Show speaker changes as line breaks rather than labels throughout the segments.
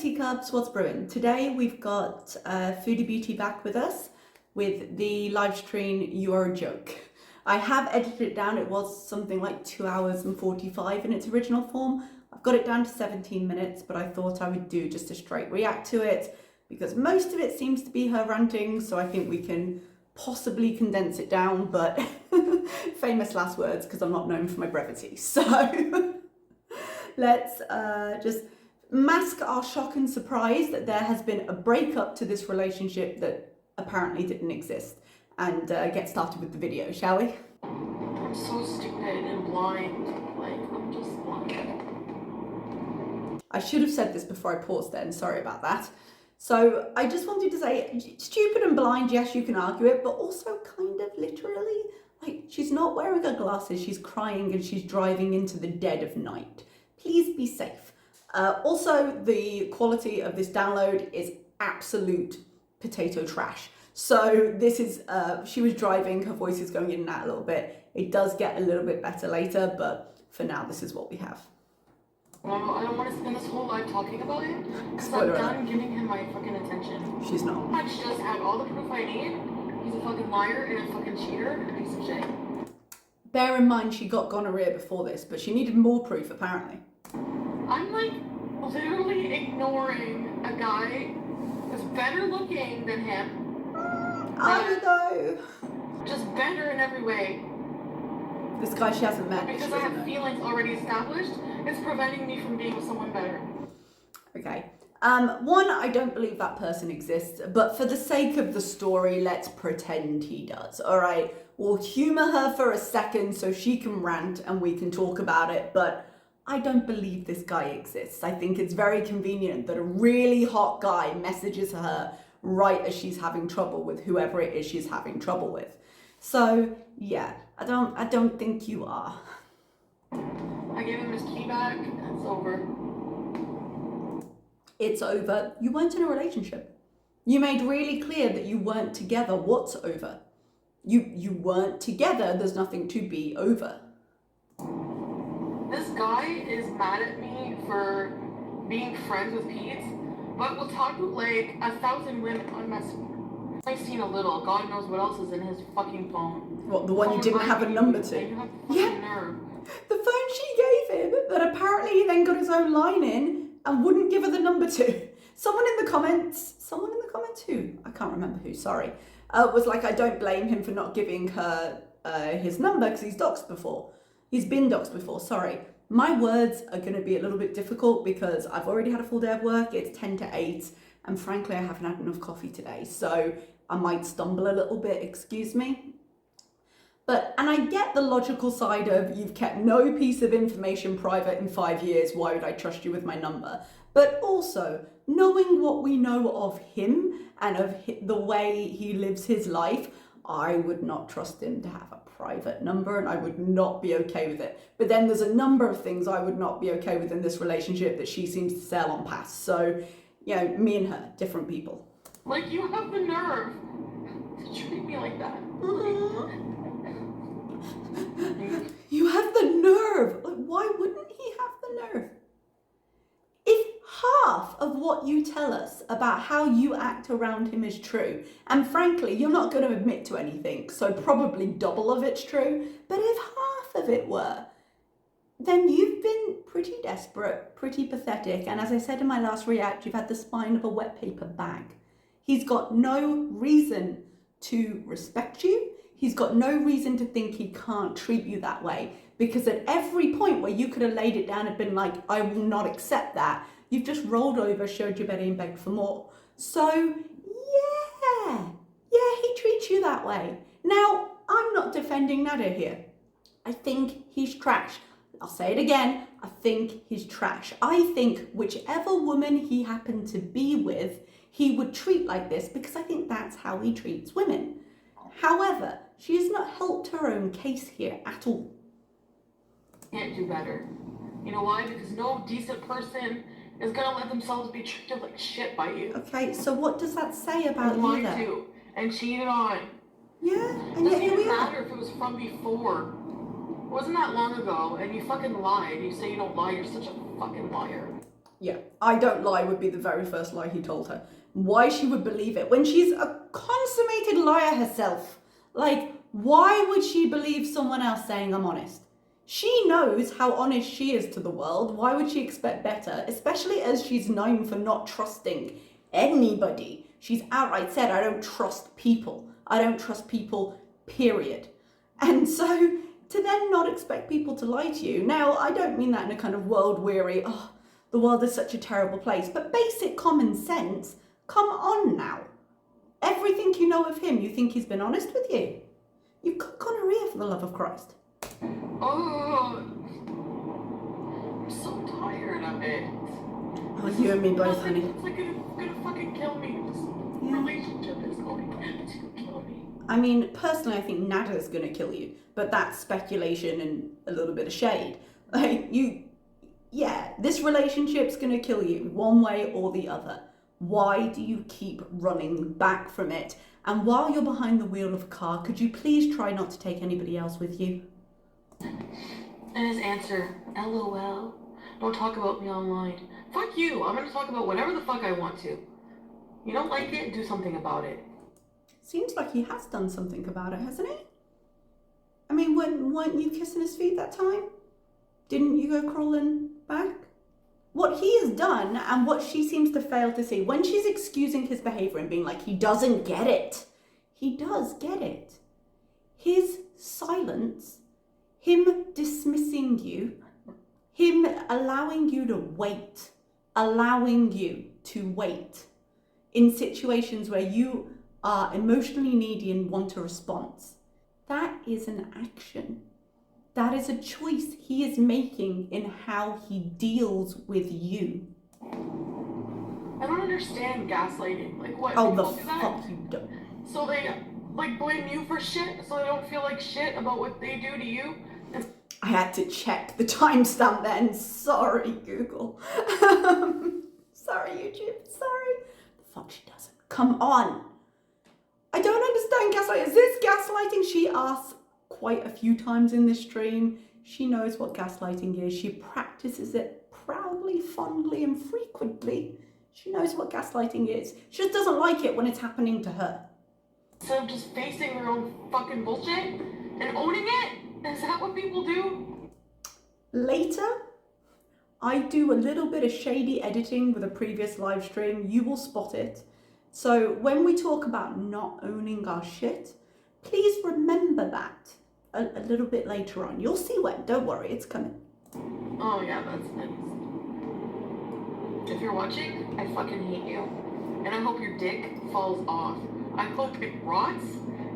teacups, what's brewing? Today we've got Foodie Beauty back with us with the live stream You're a Joke. I have edited it down. It was something like 2 hours and 45 in its original form. I've got it down to 17 minutes, but I thought I would do just a straight react to it because most of it seems to be her ranting, so I think we can possibly condense it down, but famous last words because I'm not known for my brevity. So let's just mask our shock and surprise that there has been a breakup to this relationship that apparently didn't exist, and get started with the video, shall we?
I'm so stupid and blind. Like, I'm just blind.
I should have said this before I paused then, sorry about that. So I just wanted to say, stupid and blind, yes, you can argue it, but also kind of literally, like, she's not wearing her glasses, she's crying and she's driving into the dead of night. Please be safe. Also, the quality of this download is absolute potato trash. So this is, she was driving, her voice is going in and out a little bit. It does get a little bit better later, but for now, this is what we have.
Well, I don't want to spend this whole life talking about him, because I'm done giving him my fucking attention.
She's not.
I just have all the proof I need. He's a fucking liar and a fucking cheater and a piece of shit.
Bear in mind, she got gonorrhea before this, but she needed more proof, apparently.
I'm like literally ignoring a guy that's better looking than him.
I know.
Just better in every way.
This guy she hasn't met.
Because I have feelings already established, it's preventing me from being with someone better.
Okay. One, I don't believe that person exists, but for the sake of the story, let's pretend he does. All right. We'll humor her for a second so she can rant and we can talk about it, but I don't believe this guy exists. I think it's very convenient that a really hot guy messages her right as she's having trouble with whoever it is she's having trouble with. So yeah, I don't think you are.
I gave him his key back. It's over.
It's over. You weren't in a relationship. You made really clear that you weren't together. What's over? You weren't together. There's nothing to be over.
This guy is mad at me for being friends with Pete, but we'll talk to like 1,000 women on Messenger. I've seen a little. God knows what else is in his fucking phone.
What, the one you didn't have a number to?
You have fucking nerve.
The phone she gave him that apparently he then got his own line in and wouldn't give her the number to. Someone in the comments who? I can't remember who, sorry. Was like, I don't blame him for not giving her his number because he's doxed before. He's been doxed before, sorry. My words are going to be a little bit difficult because I've already had a full day of work. It's 10 to 8 and frankly I haven't had enough coffee today. So I might stumble a little bit, excuse me. And I get the logical side of you've kept no piece of information private in 5 years. Why would I trust you with my number? But also knowing what we know of him and of the way he lives his life, I would not trust him to have a private number and I would not be okay with it. But then there's a number of things I would not be okay with in this relationship that she seems to sail on past. So, you know, me and her, different people.
Like, you have the nerve to treat me like that.
You have the nerve. Like, why wouldn't he have the nerve? If half of what you tell us about how you act around him is true, and frankly, you're not going to admit to anything, so probably double of it's true, but if half of it were, then you've been pretty desperate, pretty pathetic, and as I said in my last react, you've had the spine of a wet paper bag. He's got no reason to respect you. He's got no reason to think he can't treat you that way, because at every point where you could have laid it down and been like, I will not accept that, you've just rolled over, showed your belly and begged for more. So yeah, he treats you that way. Now, I'm not defending Nada here. I think he's trash. I'll say it again, I think he's trash. I think whichever woman he happened to be with, he would treat like this because I think that's how he treats women. However, she has not helped her own case here at all.
Can't do better. You know why? Because no decent person is gonna let themselves be treated like shit by you.
Okay, so what does that say about you
lied
then?
to and cheated on.
Yeah, and yet here we are.
Doesn't even matter if it was from before. It wasn't that long ago, and you fucking lied. You say you don't lie, you're such a fucking liar.
Yeah, I don't lie would be the very first lie he told her. Why she would believe it when she's a consummated liar herself. Like, why would she believe someone else saying I'm honest? She knows how honest she is to the world. Why would she expect better? Especially as she's known for not trusting anybody. She's outright said, I don't trust people. I don't trust people, period. And so to then not expect people to lie to you. Now, I don't mean that in a kind of world-weary, oh, the world is such a terrible place, but basic common sense, come on now. Everything you know of him, you think he's been honest with you? You've got gonorrhea, for the love of Christ.
Oh, I'm so tired of it.
Oh, you and me both, honey.
It's like gonna fucking kill me. This relationship is going to kill me.
I mean, personally, I think Nada's gonna kill you, but that's speculation and a little bit of shade. Like, this relationship's gonna kill you one way or the other. Why do you keep running back from it? And while you're behind the wheel of a car, could you please try not to take anybody else with you?
And his answer, LOL. Don't talk about me online. Fuck you. I'm gonna talk about whatever the fuck I want to. You don't like it? Do something about it.
Seems like he has done something about it, hasn't he? I mean, weren't you kissing his feet that time? Didn't you go crawling back? What he has done and what she seems to fail to see, when she's excusing his behavior and being like, he doesn't get it. He does get it. His silence, him dismissing you, him allowing you to wait in situations where you are emotionally needy and want a response. That is an action. That is a choice he is making in how he deals with you.
I don't understand gaslighting. Like what?
Oh, the
people do that?
fuck you don't.
So they like blame you for shit, so they don't feel like shit about what they do to you.
I had to check the timestamp then. Sorry, Google. Sorry, YouTube. Sorry. The fuck she doesn't. Come on. I don't understand gaslighting. Is this gaslighting? She asks quite a few times in this stream. She knows what gaslighting is. She practices it proudly, fondly, and frequently. She knows what gaslighting is. She just doesn't like it when it's happening to her.
Instead of just facing their own fucking bullshit and owning it? Is that what people do?
Later, I do a little bit of shady editing with a previous live stream. You will spot it. So when we talk about not owning our shit, please remember that a little bit later on. You'll see when. Don't worry, it's coming.
Oh yeah, that's nice. If you're watching, I fucking hate you. And I hope your dick falls off. I hope it rots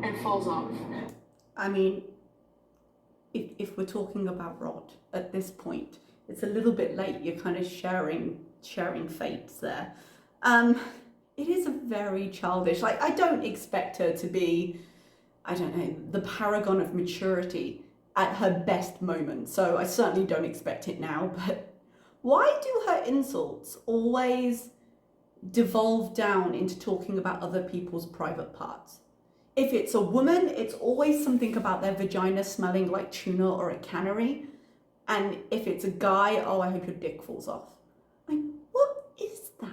and falls off.
I mean, if we're talking about rot at this point, it's a little bit late. You're kind of sharing fates there. It is a very childish, like, I don't expect her to be, I don't know, the paragon of maturity at her best moment. So I certainly don't expect it now, but why do her insults always devolve down into talking about other people's private parts? If it's a woman, it's always something about their vagina smelling like tuna or a cannery. And if it's a guy, oh, I hope your dick falls off. Like, what is that?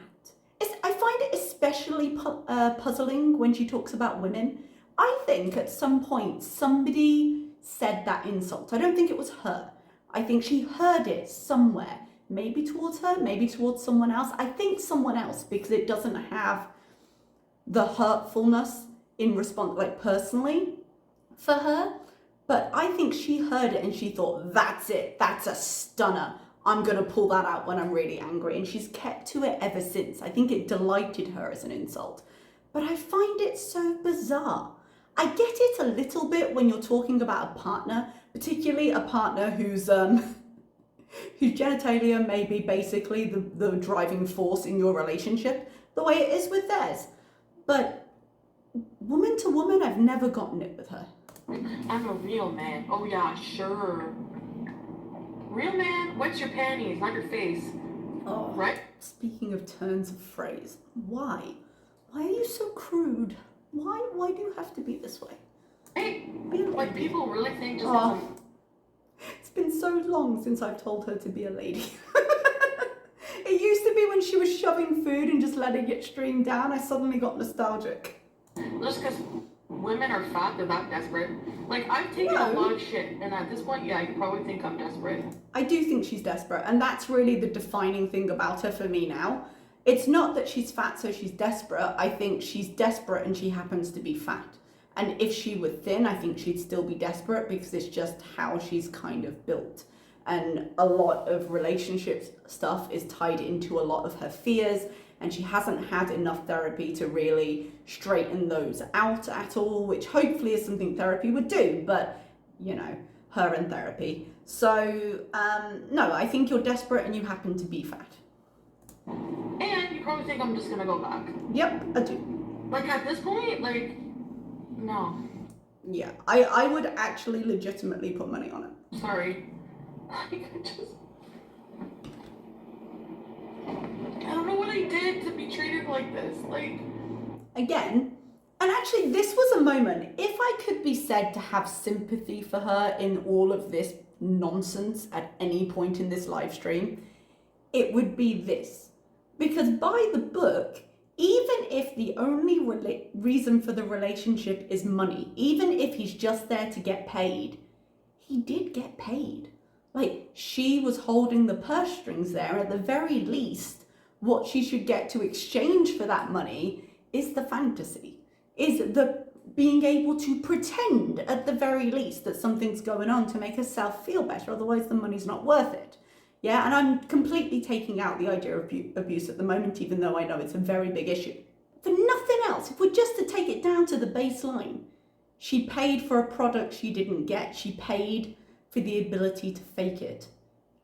I find it especially puzzling when she talks about women. I think at some point somebody said that insult. I don't think it was her. I think she heard it somewhere. Maybe towards her, maybe towards someone else. I think someone else, because it doesn't have the hurtfulness in response, like personally for her. But I think she heard it and she thought, that's it, that's a stunner. I'm going to pull that out when I'm really angry. And she's kept to it ever since. I think it delighted her as an insult. But I find it so bizarre. I get it a little bit when you're talking about a partner, particularly a partner whose genitalia may be basically the driving force in your relationship, the way it is with theirs. But woman to woman, I've never gotten it with her.
I'm a real man. Oh yeah, sure. Real man wets your panties, not your face.
Oh,
right?
Speaking of turns of phrase, why? Why are you so crude? Why do you have to be this way?
Hey, like people really think just
It's been so long since I've told her to be a lady. It used to be when she was shoving food and just letting it stream down, I suddenly got nostalgic.
Just because women are fat, they're that desperate. Like, I've taken a lot of shit, and at this point, yeah, you probably think I'm desperate.
I do think she's desperate, and that's really the defining thing about her for me now. It's not that she's fat so she's desperate. I think she's desperate and she happens to be fat. And if she were thin, I think she'd still be desperate because it's just how she's kind of built. And a lot of relationship stuff is tied into a lot of her fears, and she hasn't had enough therapy to really straighten those out at all, which hopefully is something therapy would do, but you know, her and therapy. So, no, I think you're desperate and you happen to be fat.
And you probably think I'm just gonna go back.
Yep, I do.
Like, at this point, like, no.
Yeah, I would actually legitimately put money on it.
Sorry. Like, I don't know what I did to be treated like this. Like,
again, and actually this was a moment, if I could be said to have sympathy for her in all of this nonsense at any point in this live stream, it would be this. Because by the book, even if the only reason for the relationship is money, even if he's just there to get paid, he did get paid. Like, she was holding the purse strings there. At the very least, what she should get to exchange for that money is the fantasy, is the being able to pretend at the very least that something's going on to make herself feel better. Otherwise, the money's not worth it. Yeah, and I'm completely taking out the idea of abuse at the moment, even though I know it's a very big issue. For nothing else, if we're just to take it down to the baseline, she paid for a product she didn't get. She paid for the ability to fake it,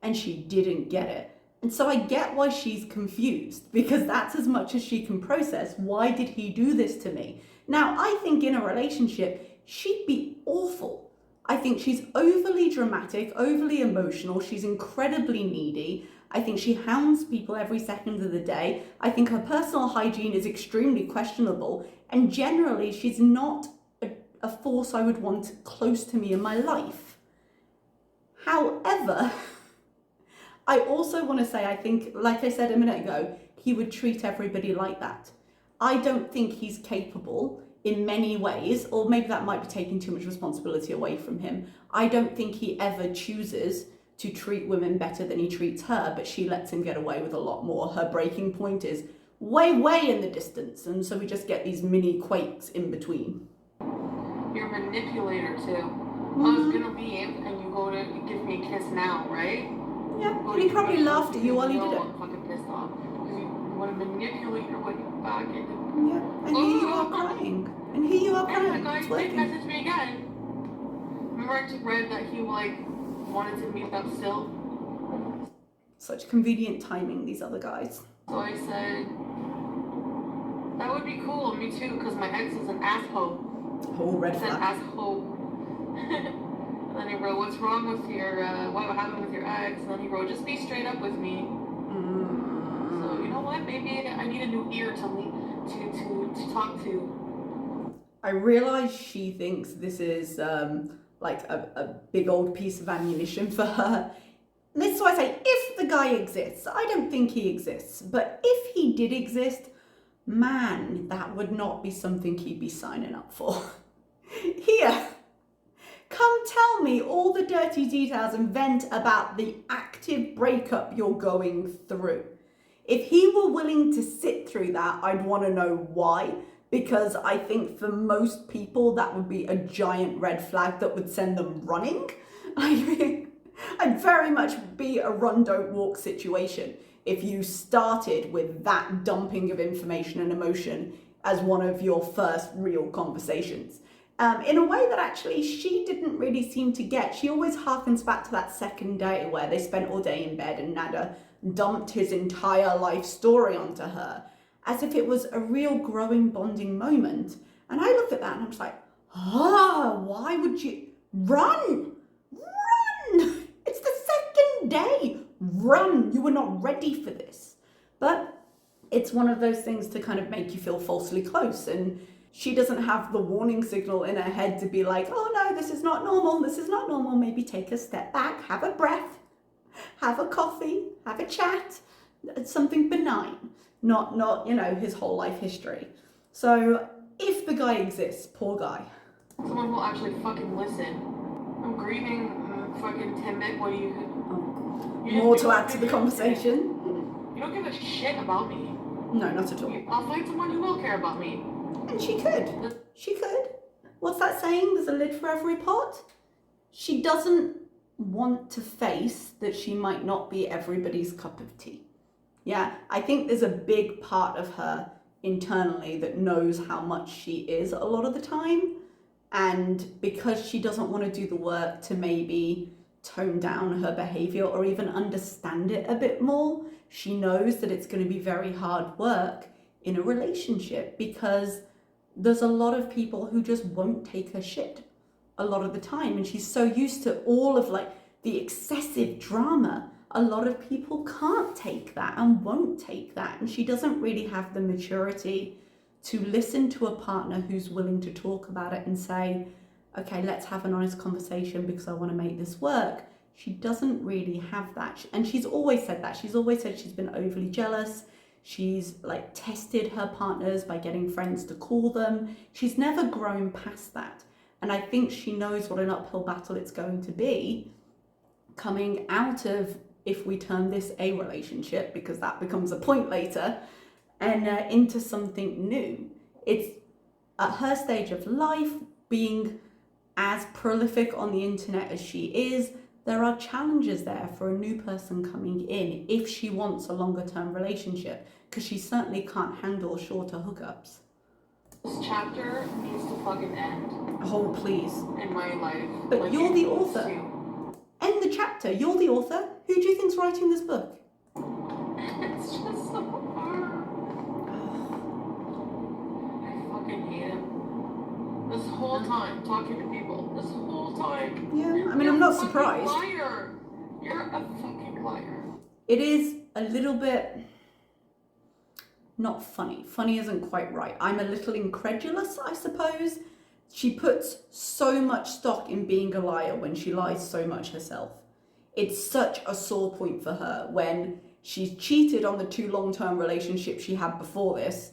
and she didn't get it. And so I get why she's confused, because that's as much as she can process. Why did he do this to me? Now, I think in a relationship, she'd be awful. I think she's overly dramatic, overly emotional. She's incredibly needy. I think she hounds people every second of the day. I think her personal hygiene is extremely questionable. And generally, she's not a force I would want close to me in my life. However, I also want to say, I think, like I said a minute ago, he would treat everybody like that. I don't think he's capable in many ways, or maybe that might be taking too much responsibility away from him. I don't think he ever chooses to treat women better than he treats her, but she lets him get away with a lot more. Her breaking point is way, way in the distance, and so we just get these mini quakes in between.
you're a manipulator too. I was gonna leave, and you go to give me a kiss now, right?
Yeah, and he probably laughed at you while he did it.
I'm fucking pissed off. Because you want to manipulate your way back into...
Yeah, and here you are crying. And here you are crying.
And the guy
It's
did
working.
message me again. Remember I just read that he, like, wanted to meet up still?
Such convenient timing, these other guys.
So I said, that would be cool, me too, because my ex is an asshole.
Oh, red
I said
flag.
asshole. And then he wrote, what's wrong with your, what happened with your ex? And then he wrote, just be straight up with me. So, you know what, maybe I need a new ear to talk to.
I realize she thinks this is like a big old piece of ammunition for her. And this is why I say, if the guy exists, I don't think he exists, but if he did exist, man, that would not be something he'd be signing up for. Here, come tell me all the dirty details and vent about the active breakup you're going through. If he were willing to sit through that, I'd want to know why, because I think for most people that would be a giant red flag that would send them running. I mean, I'd very much be a run, don't walk situation if you started with that dumping of information and emotion as one of your first real conversations. In a way that actually she didn't really seem to get. She always harkens back to that second day where they spent all day in bed and Nada dumped his entire life story onto her as if it was a real growing bonding moment. And I look at that and I'm just like, why would you run? Run! It's the second day. Run! You were not ready for this. But it's one of those things to kind of make you feel falsely close, and she doesn't have the warning signal in her head to be like, oh no, this is not normal, this is not normal. Maybe take a step back, have a breath, have a coffee, have a chat, something benign, not you know, his whole life history. So if the guy exists, poor guy.
Someone will actually fucking listen. I'm grieving fucking Timbit. What do you
More to add to the conversation.
You don't give a shit about me.
No, not at all.
I'll find someone who will care about me.
And she could. She could. What's that saying? There's a lid for every pot. She doesn't want to face that she might not be everybody's cup of tea. Yeah, I think there's a big part of her internally that knows how much she is a lot of the time. And because she doesn't want to do the work to maybe tone down her behavior or even understand it a bit more, she knows that it's going to be very hard work in a relationship because there's a lot of people who just won't take her shit a lot of the time. And she's so used to all of like the excessive drama. A lot of people can't take that and won't take that. And she doesn't really have the maturity to listen to a partner who's willing to talk about it and say, okay, let's have an honest conversation because I want to make this work. She doesn't really have that. And she's always said that. She's always said she's been overly jealous. She's like tested her partners by getting friends to call them. She's never grown past that. And I think she knows what an uphill battle it's going to be coming out of, if we term this a relationship, because that becomes a point later, and into something new. It's at her stage of life, being as prolific on the internet as she is, there are challenges there for a new person coming in if she wants a longer term relationship, because she certainly can't handle shorter hookups.
This chapter needs to fucking end.
Oh, please.
In my life.
But
like,
you're the author. End the chapter. You're the author. Who do you think's writing this book?
It's just so hard. I fucking hate him. This whole time, talking to people. This whole time.
Yeah, I mean, I'm not surprised.
Liar. You're a fucking liar.
It is a little bit not funny. Funny isn't quite right. I'm a little incredulous, I suppose. She puts so much stock in being a liar when she lies so much herself. It's such a sore point for her when she's cheated on the 2 long-term relationships she had before this,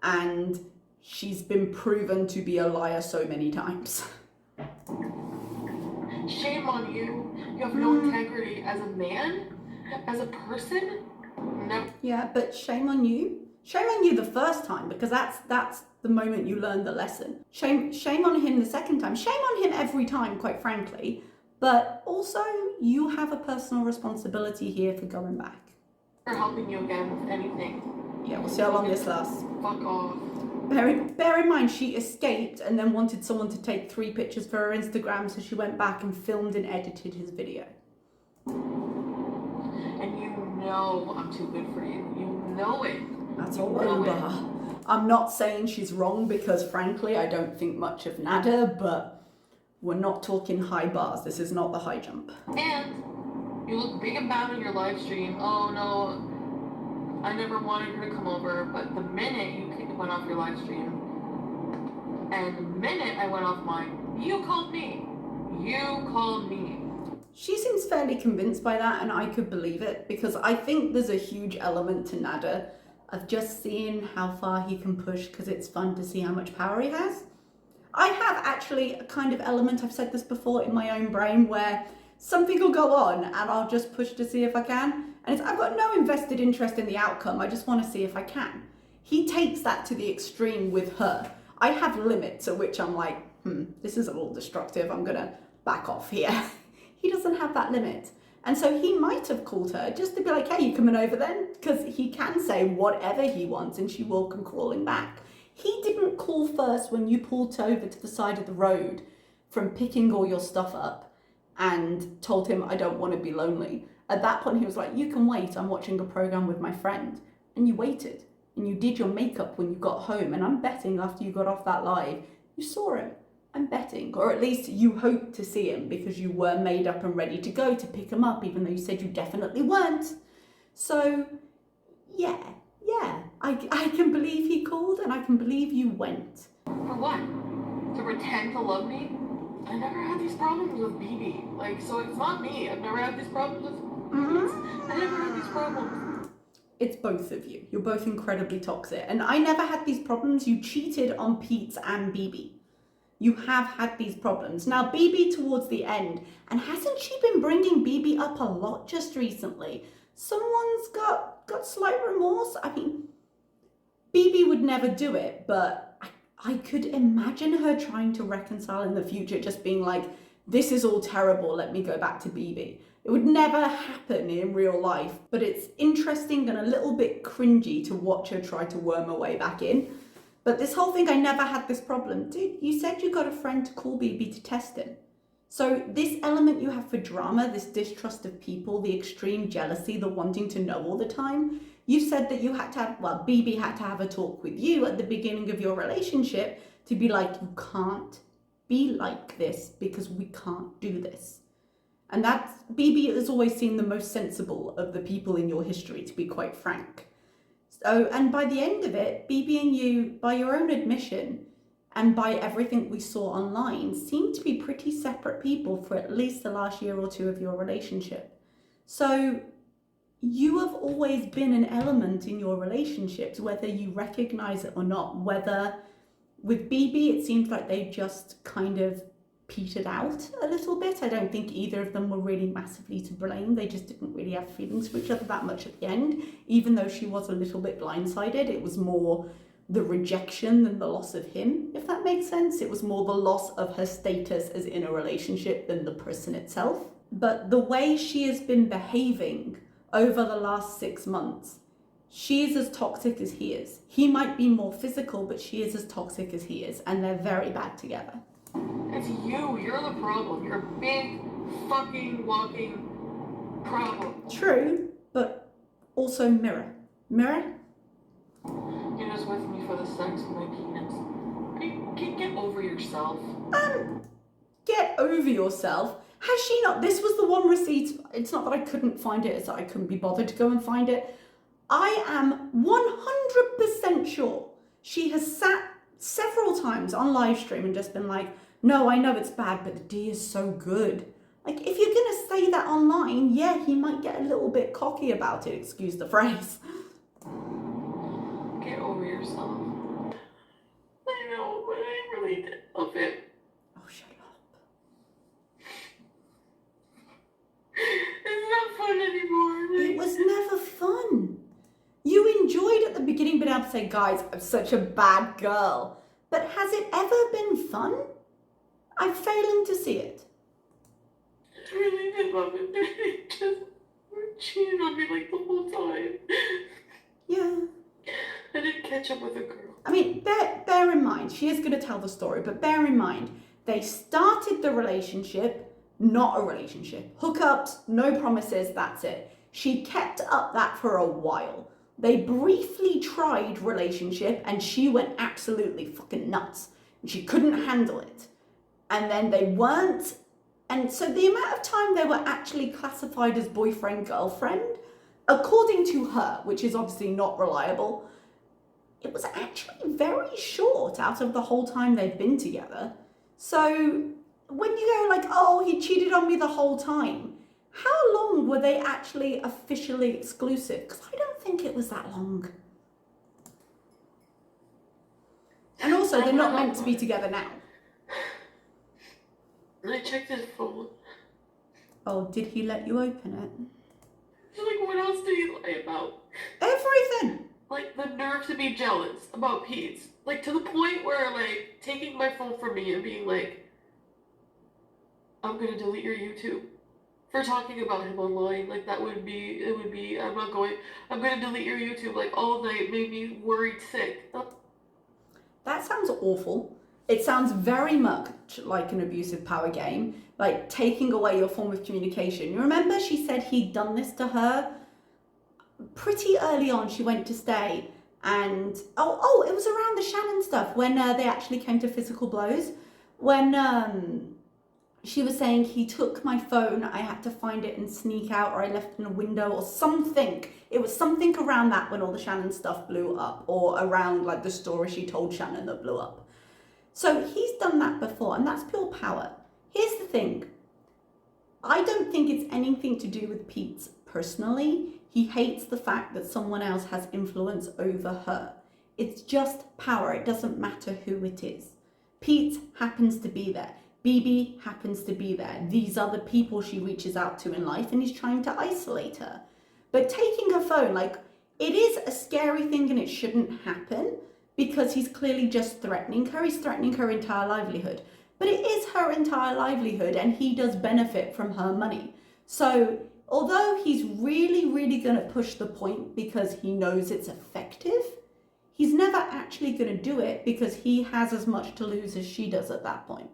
and she's been proven to be a liar so many times.
Shame on you. You have no integrity as a man, as a person. No.
Yeah, but shame on you. Shame on you the first time, because that's the moment you learn the lesson. Shame on him the second time. Shame on him every time, quite frankly. But also, you have a personal responsibility here for going back.
For helping you again with anything.
Yeah, we'll see how long this lasts.
Fuck off.
Bear in mind, she escaped and then wanted someone to take 3 pictures for her Instagram, so she went back and filmed and edited his video.
And you know I'm too good for you. You know it.
That's all over her. I'm not saying she's wrong because, frankly, I don't think much of Nada, but we're not talking high bars. This is not the high jump.
And you look big and bad on your live stream. Oh no, I never wanted her to come over, but the minute you went off your live stream, and the minute I went off mine, you called me. You called me.
She seems fairly convinced by that, and I could believe it, because I think there's a huge element to Nada of just seeing how far he can push, because it's fun to see how much power he has. I have actually a kind of element, I've said this before, in my own brain where something will go on and I'll just push to see if I can. And I've got no invested interest in the outcome, I just want to see if I can. He takes that to the extreme with her. I have limits at which I'm like, this is a little destructive, I'm gonna back off here. He doesn't have that limit. And so he might have called her just to be like, hey, you coming over then? Because he can say whatever he wants and she will come crawling back. He didn't call first when you pulled over to the side of the road from picking all your stuff up and told him, I don't want to be lonely. At that point, he was like, you can wait. I'm watching a program with my friend. And you waited and you did your makeup when you got home. And I'm betting after you got off that live, you saw him. I'm betting, or at least you hoped to see him because you were made up and ready to go to pick him up, even though you said you definitely weren't. So, yeah, I can believe he called and I can believe you went.
For what? To pretend to love me? I never had these problems with BB. Like, so it's not me. I've never had these problems with I never had these problems.
It's both of you. You're both incredibly toxic. And I never had these problems. You cheated on Pete and BB. You have had these problems. Now, BB towards the end, and hasn't she been bringing BB up a lot just recently? Someone's got slight remorse. I mean, BB would never do it, but I could imagine her trying to reconcile in the future, just being like, this is all terrible, let me go back to BB. It would never happen in real life, but it's interesting and a little bit cringy to watch her try to worm her way back in. But this whole thing, I never had this problem. Dude, you said you got a friend to call BB to test him. So this element you have for drama, this distrust of people, the extreme jealousy, the wanting to know all the time, you said that you had to have, well, BB had to have a talk with you at the beginning of your relationship to be like, you can't be like this because we can't do this. And that's, BB has always seemed the most sensible of the people in your history, to be quite frank. So, and by the end of it, BB and you, by your own admission, and by everything we saw online, seem to be pretty separate people for at least the last year or two of your relationship. So you have always been an element in your relationships, whether you recognize it or not. Whether with BB, it seems like they just kind of petered out a little bit. I don't think either of them were really massively to blame. They just didn't really have feelings for each other that much at the end. Even though she was a little bit blindsided, it was more the rejection than the loss of him, if that makes sense. It was more the loss of her status as in a relationship than the person itself. But the way she has been behaving over the last 6 months, she is as toxic as he is. He might be more physical, but she is as toxic as he is, and they're very bad together.
It's you. You're the problem. You're a big fucking walking problem.
True, but also mirror. Mirror?
You're just with me for the sex and my penis. Get over yourself.
Get over yourself. Has she not? This was the one receipt. It's not that I couldn't find it, it's that I couldn't be bothered to go and find it. I am 100% sure she has sat several times on live stream and just been like, no, I know it's bad, but the D is so good. Like, if you're going to say that online, yeah, he might get a little bit cocky about it, excuse the phrase.
Get over yourself. I know, but I really did love it.
Oh, shut up.
It's not fun anymore.
It was never fun. You enjoyed at the beginning being able to say, guys, I'm such a bad girl. But has it ever been fun? I'm failing to see it.
I really did love it. They just were cheating on me like the whole time.
Yeah.
I didn't catch up with a girl.
I mean, bear in mind, she is going to tell the story, but bear in mind, they started the relationship, not a relationship. Hookups, no promises, that's it. She kept up that for a while. They briefly tried relationship and she went absolutely fucking nuts. And she couldn't handle it. And then they weren't. And so the amount of time they were actually classified as boyfriend, girlfriend, according to her, which is obviously not reliable, it was actually very short out of the whole time they've been together. So when you go like, oh, he cheated on me the whole time, how long were they actually officially exclusive? Because I don't think it was that long. And also, they're not meant to be together now.
I checked his phone.
Oh, did he let you open it?
Like, what else did he lie about?
Everything.
Like, the nerve to be jealous about Pete's. Like, to the point where, like, taking my phone from me and being like, I'm gonna delete your YouTube. For talking about him online. Like, it would be, I'm gonna delete your YouTube, like, all night, made me worried sick.
That sounds awful. It sounds very much like an abusive power game, like taking away your form of communication. You remember she said he'd done this to her pretty early on. She went to stay and, it was around the Shannon stuff when they actually came to physical blows. When she was saying he took my phone, I had to find it and sneak out, or I left it in a window or something. It was something around that when all the Shannon stuff blew up, or around like the story she told Shannon that blew up. So he's done that before, and that's pure power. Here's the thing. I don't think it's anything to do with Pete personally. He hates the fact that someone else has influence over her. It's just power. It doesn't matter who it is. Pete happens to be there. BB happens to be there. These are the people she reaches out to in life, and he's trying to isolate her. But taking her phone, like, it is a scary thing and it shouldn't happen because he's clearly just threatening her. He's threatening her entire livelihood. But it is her entire livelihood and he does benefit from her money. So although he's really, really going to push the point because he knows it's effective, he's never actually going to do it because he has as much to lose as she does at that point.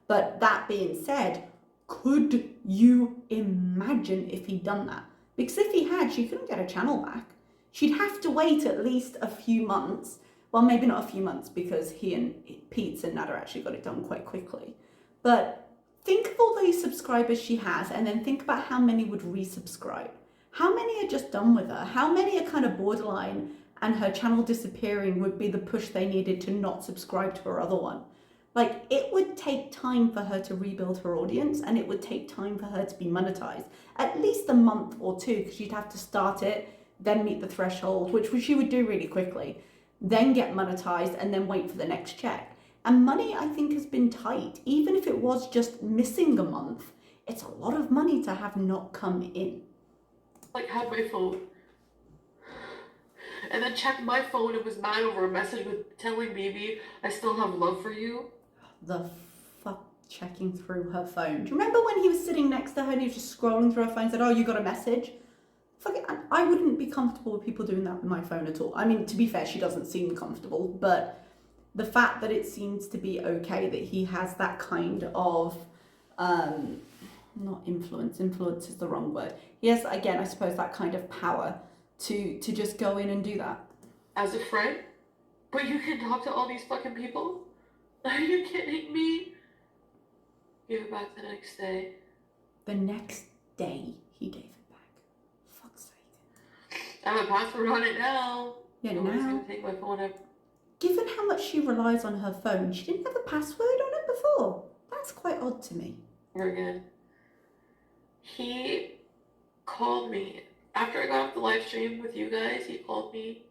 But that being said, could you imagine if he'd done that? Because if he had, she couldn't get her channel back. She'd have to wait at least a few months. Well, maybe not a few months because he and Pete and Nada actually got it done quite quickly. But think of all those subscribers she has and then think about how many would resubscribe. How many are just done with her? How many are kind of borderline and her channel disappearing would be the push they needed to not subscribe to her other one? Like, it would take time for her to rebuild her audience and it would take time for her to be monetized. At least a month or two, because she'd have to start it, then meet the threshold, which she would do really quickly, then get monetized and then wait for the next check. And money, I think, has been tight. Even if it was just missing a month, it's a lot of money to have not come in.
Like, had my phone. And then checked my phone and was mad over a message with telling Baby, I still have love for you.
The fuck, checking through her phone. Do you remember when he was sitting next to her and he was just scrolling through her phone and said, oh, you got a message? Fuck it, I wouldn't be comfortable with people doing that with my phone at all. I mean, to be fair, she doesn't seem comfortable, but the fact that it seems to be okay that he has that kind of, not influence is the wrong word. He has, again, I suppose, that kind of power to just go in and do that.
As a friend? But you can talk to all these fucking people? Are you kidding me? Give it back the next day.
The next day he gave it back. Fuck's sake.
I have a password on it now.
Yeah,
Nobody's
now.
gonna take my phone up.
Given how much she relies on her phone, she didn't have a password on it before. That's quite odd to me.
We're good. He called me. After I got off the live stream with you guys, he called me.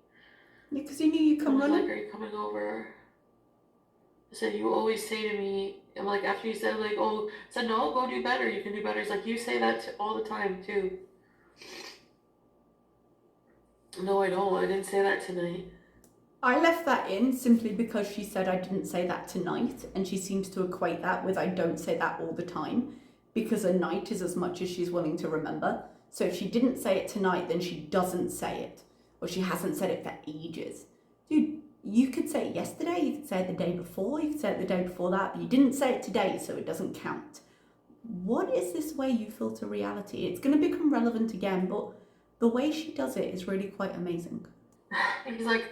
Yeah, because he knew you'd come running.
Like, are you coming over? I said, you always say to me, I'm like, after you said, like, oh, I said, no, go do better. You can do better. He's like, you say that all the time, too. No, I don't. I didn't say that tonight.
I left that in simply because she said I didn't say that tonight, and she seems to equate that with I don't say that all the time, because a night is as much as she's willing to remember. So if she didn't say it tonight, then she doesn't say it, or she hasn't said it for ages. Dude, you could say it yesterday, you could say it the day before, you could say it the day before that, but you didn't say it today, so it doesn't count. What is this way you filter reality? It's going to become relevant again, but the way she does it is really quite amazing.
He's like,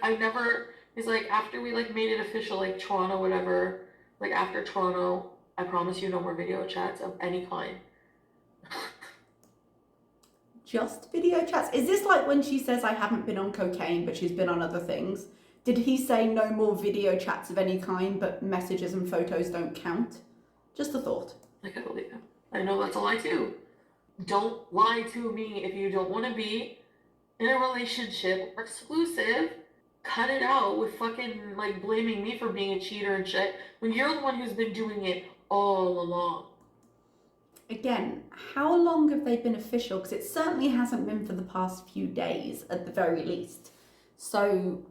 he's like, after we like made it official, like Toronto, whatever, like after Toronto, I promise you no more video chats of any kind.
Just video chats? Is this like when she says I haven't been on cocaine, but she's been on other things? Did he say no more video chats of any kind, but messages and photos don't count? Just a thought.
I can believe him. I know that's a lie too. Don't lie to me if you don't want to be in a relationship or exclusive. Cut it out with fucking like blaming me for being a cheater and shit when you're the one who's been doing it all along.
Again, how long have they been official? Because it certainly hasn't been for the past few days at the very least. So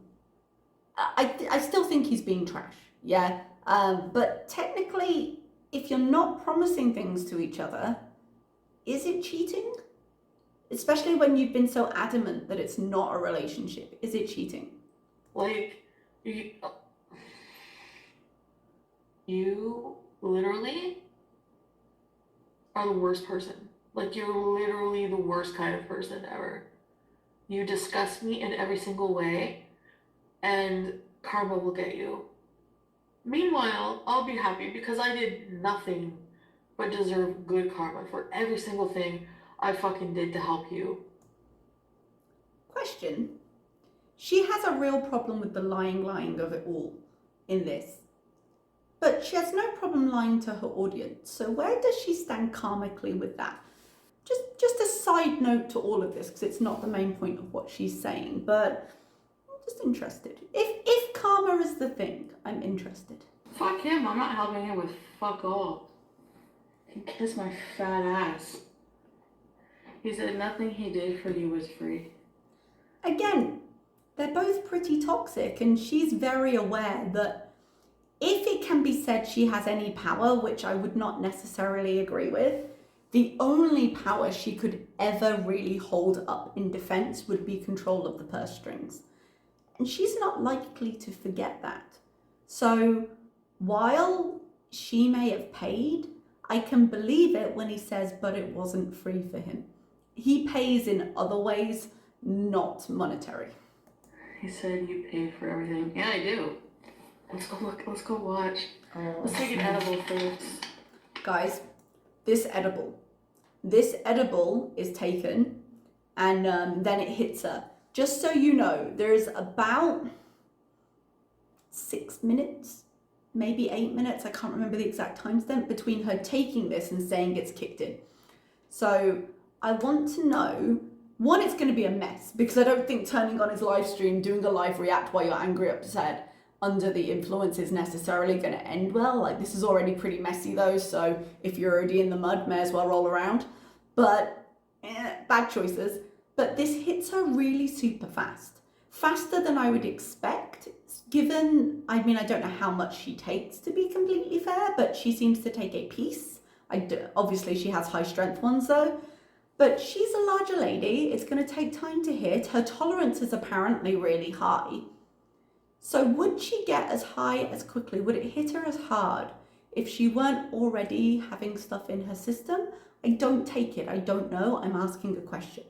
I still think he's being trash, yeah. But technically, if you're not promising things to each other, is it cheating? Especially when you've been so adamant that it's not a relationship. Is it cheating?
Like, you literally are the worst person. Like, you're literally the worst kind of person ever. You disgust me in every single way, and karma will get you. Meanwhile, I'll be happy because I did nothing but deserve good karma for every single thing I fucking did to help you.
Question. She has a real problem with the lying of it all in this. But she has no problem lying to her audience. So where does she stand karmically with that? Just a side side note to all of this because it's not the main point of what she's saying, but I'm just interested. If karma is the thing, I'm interested.
Fuck him. I'm not helping him with fuck all. He can kiss my fat ass. He said nothing he did for you was free.
Again, they're both pretty toxic, and she's very aware that if it can be said she has any power, which I would not necessarily agree with, the only power she could ever really hold up in defense would be control of the purse strings. And she's not likely to forget that. So while she may have paid, I can believe it when he says, but it wasn't free for him. He pays in other ways, not monetary.
He said you paid for everything. Yeah, I do. Let's go look. Let's go watch. Let's take an edible first.
Guys, this edible is taken and then it hits her. Just so you know, there's about 6 minutes, maybe 8 minutes, I can't remember the exact timestamp, between her taking this and saying it's kicked in. So I want to know, one, it's going to be a mess because I don't think turning on his live stream, doing a live react while you're angry, upset, under the influence is necessarily going to end well. Like, this is already pretty messy though, so if you're already in the mud, may as well roll around. But bad choices. But this hits her really super fast. Faster than I would expect, given, I mean, I don't know how much she takes, to be completely fair, but she seems to take a piece. Obviously she has high strength ones though. But she's a larger lady. It's going to take time to hit. Her tolerance is apparently really high. So would she get as high as quickly? Would it hit her as hard if she weren't already having stuff in her system? I don't take it. I don't know. I'm asking a question.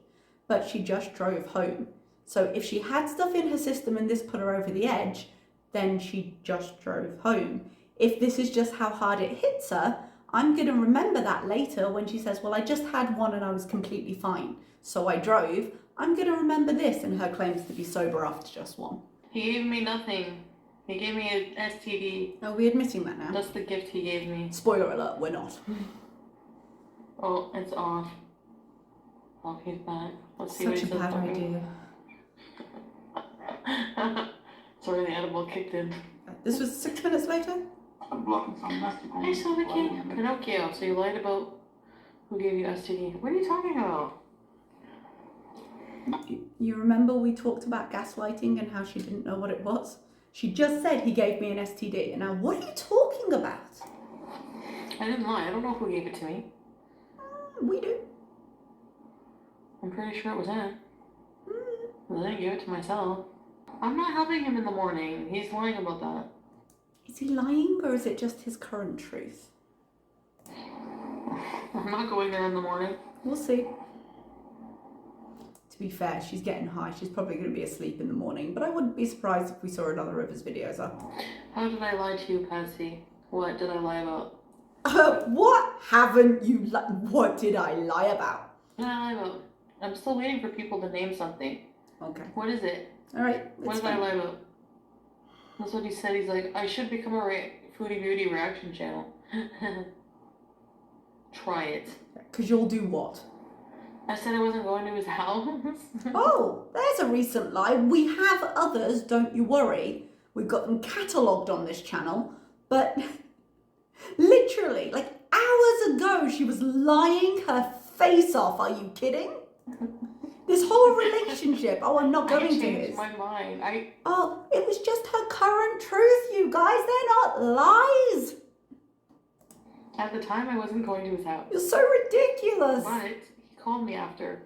But she just drove home. So if she had stuff in her system and this put her over the edge, then she just drove home. If this is just how hard it hits her, I'm going to remember that later when she says, well, I just had one and I was completely fine, so I drove. I'm going to remember this and her claims to be sober after just one.
He gave me nothing. He gave me an STD.
Are we admitting that now?
That's the gift he gave me.
Spoiler alert, we're not.
Oh, it's off. Oh, he's back. Let's see
Such
what he
a
says.
bad idea.
Sorry, the edible kicked in.
This was 6 minutes later?
I saw the kid. Pinocchio, so you lied about who gave you STD. What are you talking about?
You remember we talked about gaslighting and how she didn't know what it was? She just said he gave me an STD. And now what are you talking about?
I didn't lie. I don't know who gave it to me.
We do.
I'm pretty sure it was him. I didn't give it to myself. I'm not helping him in the morning. He's lying about that.
Is he lying or is it just his current truth?
I'm not going there in the morning.
We'll see. To be fair, she's getting high. She's probably going to be asleep in the morning, but I wouldn't be surprised if we saw another of his videos up.
How did I lie to you, Patsy? What did I lie about?
What haven't you what did I lie about?
What did I lie about? I'm still waiting for people to name something.
Okay.
What is it?
All right.
What did I lie about? That's what he said. He's like, I should become a Foodie Beauty reaction channel. Try it.
Because you'll do what?
I said I wasn't going to his house.
Oh, there's a recent lie. We have others, don't you worry. We've got them catalogued on this channel. But literally, like hours ago, she was lying her face off. Are you kidding? This whole relationship. Oh, I'm not going to
changed my mind.
Oh, it was just her current truth, you guys. They're not lies.
At the time, I wasn't going to his house.
You're so ridiculous.
But he called me after.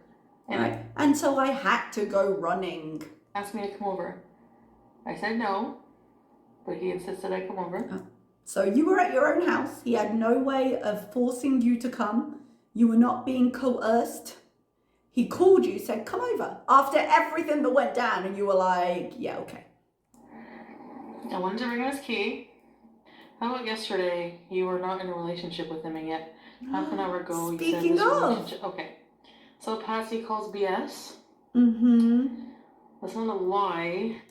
And
right. And so I had to go running.
Asked me to come over. I said no, but he insisted I come over.
Oh. So you were at your own house. He had no way of forcing you to come. You were not being coerced. He called you, said, come over. After everything that went down, and you were like, yeah, okay.
I wanted to bring him his key. How about yesterday, you were not in a relationship with him, and yet half an hour ago, you said this relationship. Okay. So Patsy calls BS.
Mm-hmm.
That's not a lie.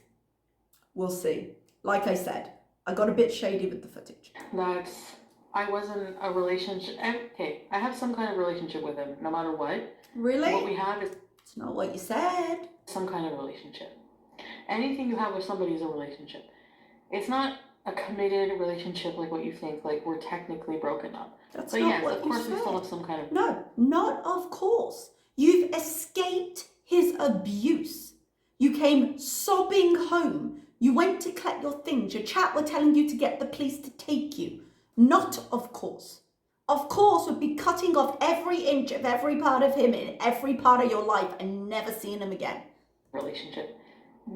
We'll see. Like I said, I got a bit shady with the footage.
That's I wasn't a relationship. Okay, I have some kind of relationship with him, no matter what.
Really?
What we have is
It's not what you said.
some kind of relationship. Anything you have with somebody is a relationship. It's not a committed relationship like what you think, like we're technically broken up.
That's
But
not
yes,
what
of
you
course
said.
we still have some kind of...
No, not of course. You've escaped his abuse. You came sobbing home. You went to collect your things. Your chat were telling you to get the police to take you. Not of course. Of course would be cutting off every inch of every part of him in every part of your life and never seeing him again.
Relationship.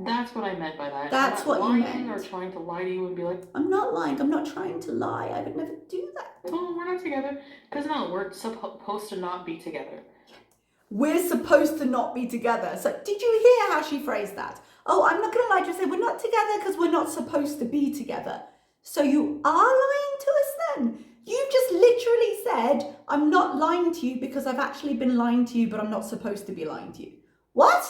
That's what I meant by that.
That's
I'm not
what you
lying
meant.
or trying to lie to you and be like,
I'm not lying. I'm not trying to lie. I would never do that.
oh, we're not together. Because no, we're supposed to not be together.
We're supposed to not be together. So did you hear how she phrased that? Oh, I'm not going to lie. Just say we're not together because we're not supposed to be together. So you are lying to us then? You've just literally said, I'm not lying to you because I've actually been lying to you, but I'm not supposed to be lying to you. What?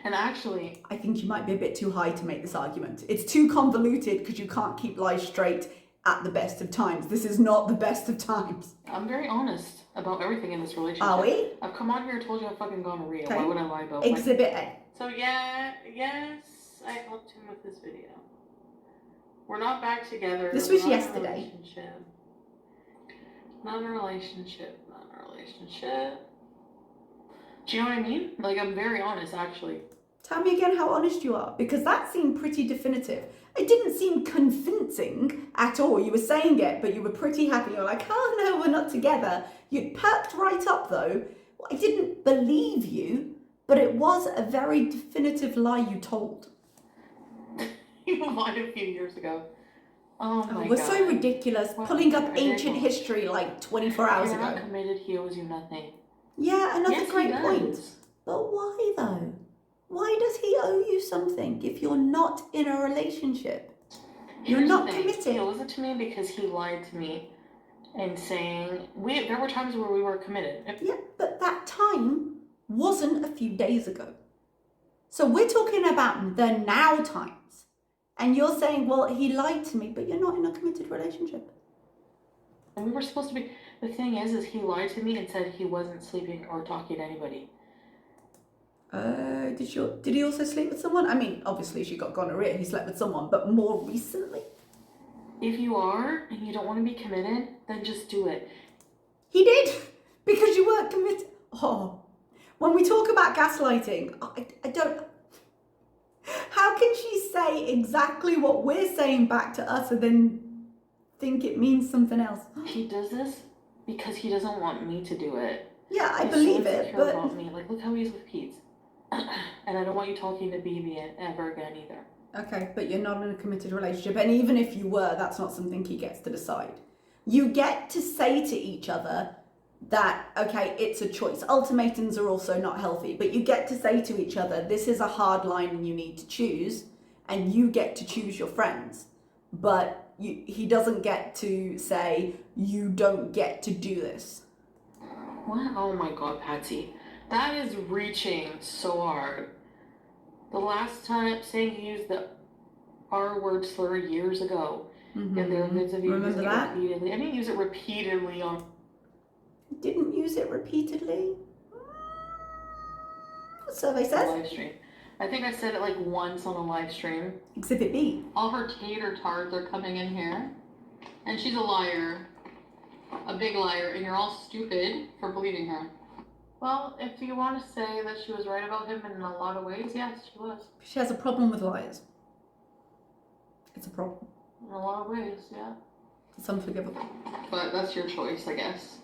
And actually,
I think you might be a bit too high to make this argument. It's too convoluted because you can't keep lies straight at the best of times. This is not the best of times.
I'm very honest about everything in this relationship.
Are we?
I've come on here and told you I've fucking gonorrhea.
Okay.
Why would I lie about
Exhibit A.
So yes, I helped him with this video. We're not back together.
This was
We're not
yesterday.
In a relationship. Not in a relationship. Not in a relationship. Do you know what I mean? Like, I'm very honest, actually.
Tell me again how honest you are, because that seemed pretty definitive. It didn't seem convincing at all. You were saying it, but you were pretty happy. You're like, oh no, we're not together. You'd perked right up though. I didn't believe you, but it was a very definitive lie you told.
You lied a few years ago. Oh my God.
We're so ridiculous,
What?
pulling up
I
ancient
didn't.
history like 24 hours
You're
ago.
not committed, he owes you nothing.
Yeah, another
Yes,
great
he
point.
does.
But why though? Why does he owe you something if you're not in a relationship? You're
Here's
not
the thing.
committed.
He owes it to me because he lied to me and saying there were times where we were committed.
Yeah, but that time wasn't a few days ago. So we're talking about the now times. And you're saying, well, he lied to me, but you're not in a committed relationship.
And we were supposed to be. The thing is he lied to me and said he wasn't sleeping or talking to anybody.
Did he also sleep with someone? I mean, obviously she got gonorrhea, he slept with someone, but more recently?
If you are and you don't want to be committed, then just do it.
He did, because you weren't committed. Oh, when we talk about gaslighting, I don't... How can she say exactly what we're saying back to us and then think it means something else?
He does this because he doesn't want me to do it.
Yeah, I
He's
believe
so
it,
insecure
but...
about me. Like, look how he is with Pete. And I don't want you talking to BB ever again either.
Okay, but you're not in a committed relationship, and even if you were, that's not something he gets to decide. You get to say to each other that, okay, it's a choice. Ultimatums are also not healthy, but you get to say to each other, this is a hard line and you need to choose, and you get to choose your friends. But he doesn't get to say, you don't get to do this.
What? Oh my God, Patsy. That is reaching so hard. The last time saying he used the R word slur years ago.
Mm-hmm.
And there are vids of you
Remember
using
that?
it repeatedly. I didn't use it repeatedly on
Didn't use it repeatedly. Survey
the
says.
live stream. I think I said it like once on a live stream.
Exhibit B.
All her tater tarts are coming in here. And she's a liar. A big liar. And you're all stupid for believing her. Well, if you want to say that she was right about him in a lot of ways, yes, she was.
She has a problem with liars. It's a problem.
In a lot of ways, yeah.
It's unforgivable.
But that's your choice, I guess.